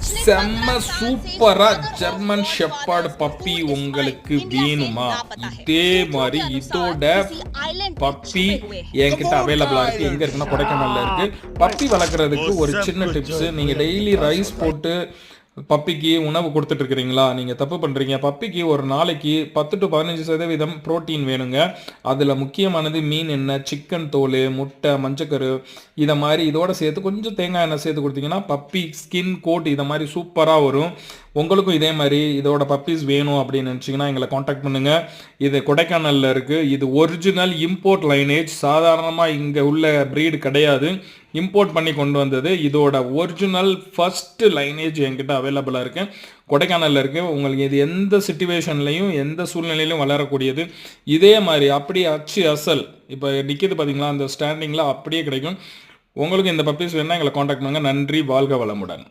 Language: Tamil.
செம்ம சூப்பரா ஜெர்மன் ஷெப்பர்ட் பப்பி உங்களுக்கு வேணுமா? இதே மாதிரி இதோட பப்பி என்கிட்ட அவைலபிளா இருக்கு. எங்க இருக்குன்னா கொடைக்கானல்ல இருக்கு. பப்பி வளர்க்குறதுக்கு ஒரு சின்ன டிப்ஸ். நீங்க டெய்லி ரைஸ் போட்டு பப்பிக்கு உணவு கொடுத்துட்டு இருக்கிறீங்களா? நீங்கள் தப்பு பண்ணுறீங்க. பப்பிக்கு ஒரு நாளைக்கு 10 to 15% புரோட்டீன் வேணுங்க. அதில் முக்கியமானது மீன் எண்ணெய், சிக்கன் தோல், முட்டை, மஞ்சக்கரு இதை மாதிரி இதோட சேர்த்து கொஞ்சம் தேங்காய் எண்ணெய் சேர்த்து கொடுத்தீங்கன்னா பப்பி ஸ்கின் கோட் இதை மாதிரி சூப்பராக வரும். உங்களுக்கும் இதே மாதிரி இதோட பப்பீஸ் வேணும் அப்படின்னு நினச்சிங்கன்னா எங்களை காண்டாக்ட் பண்ணுங்கள். இது கொடைக்கானலில் இருக்குது. இது ஒரிஜினல் இம்போர்ட் லைனேஜ். சாதாரணமாக இங்கே உள்ள ப்ரீடு கிடையாது, இம்போர்ட் பண்ணி கொண்டு வந்தது. இதோட ஒரிஜினல் ஃபர்ஸ்ட் லைனேஜ் என்கிட்ட அவைலபிளாக இருக்கு, கொடைக்கானலில் இருக்குது. உங்களுக்கு இது எந்த சிச்சுவேஷன்லையும் எந்த சூழ்நிலையிலும் வளரக்கூடியது. இதே மாதிரி அப்படியே அச்சு அசல் இப்போ நிற்கிது பார்த்தீங்களா, அந்த ஸ்டாண்டிங்கில் அப்படியே கிடைக்கும். உங்களுக்கு இந்த பப்பீஸ் வேணுன்னா எங்களை காண்டாக்ட் பண்ணுங்கள். நன்றி, வாழ்க வளமுடன்.